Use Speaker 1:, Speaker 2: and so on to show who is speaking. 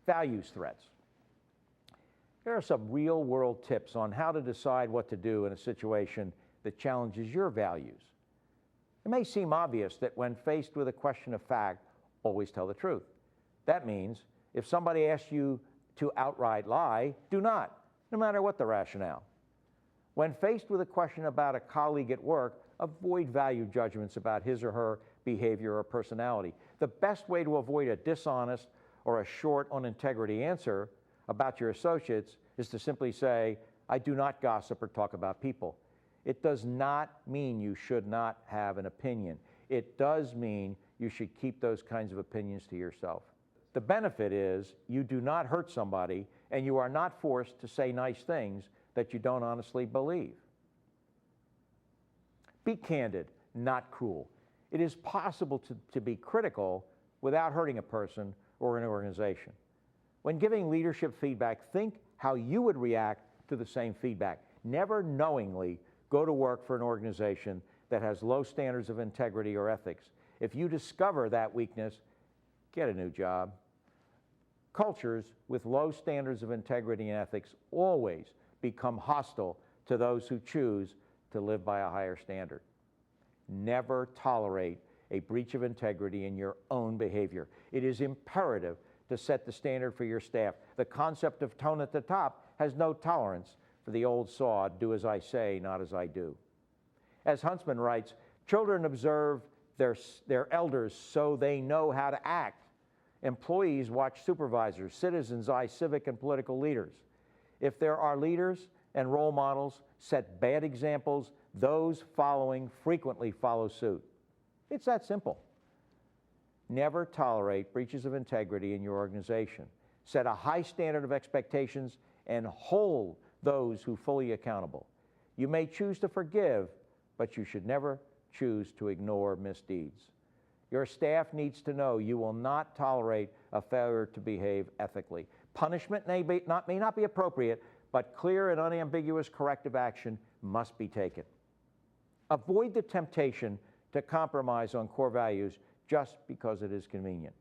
Speaker 1: Values threats. Here are some real-world tips on how to decide what to do in a situation that challenges your values. It may seem obvious that when faced with a question of fact, always tell the truth. That means if somebody asks you to outright lie, do not, no matter what the rationale. When faced with a question about a colleague at work, avoid value judgments about his or her behavior or personality. The best way to avoid a dishonest or a short on integrity answer about your associates is to simply say, I do not gossip or talk about people. It does not mean you should not have an opinion. It does mean you should keep those kinds of opinions to yourself. The benefit is you do not hurt somebody and you are not forced to say nice things that you don't honestly believe. Be candid, not cruel. It is possible to be critical without hurting a person or an organization. When giving leadership feedback, think how you would react to the same feedback. Never knowingly go to work for an organization that has low standards of integrity or ethics. If you discover that weakness, get a new job. Cultures with low standards of integrity and ethics always become hostile to those who choose to live by a higher standard. Never tolerate a breach of integrity in your own behavior. It is imperative to set the standard for your staff. The concept of tone at the top has no tolerance for the old saw, do as I say, not as I do. As Huntsman writes, children observe their elders so they know how to act. Employees watch supervisors, citizens eye civic and political leaders. If there are leaders and role models set bad examples, those following frequently follow suit. It's that simple. Never tolerate breaches of integrity in your organization. Set a high standard of expectations and hold those who fully accountable. You may choose to forgive, but you should never choose to ignore misdeeds. Your staff needs to know you will not tolerate a failure to behave ethically. Punishment may not be appropriate, but clear and unambiguous corrective action must be taken. Avoid the temptation to compromise on core values just because it is convenient.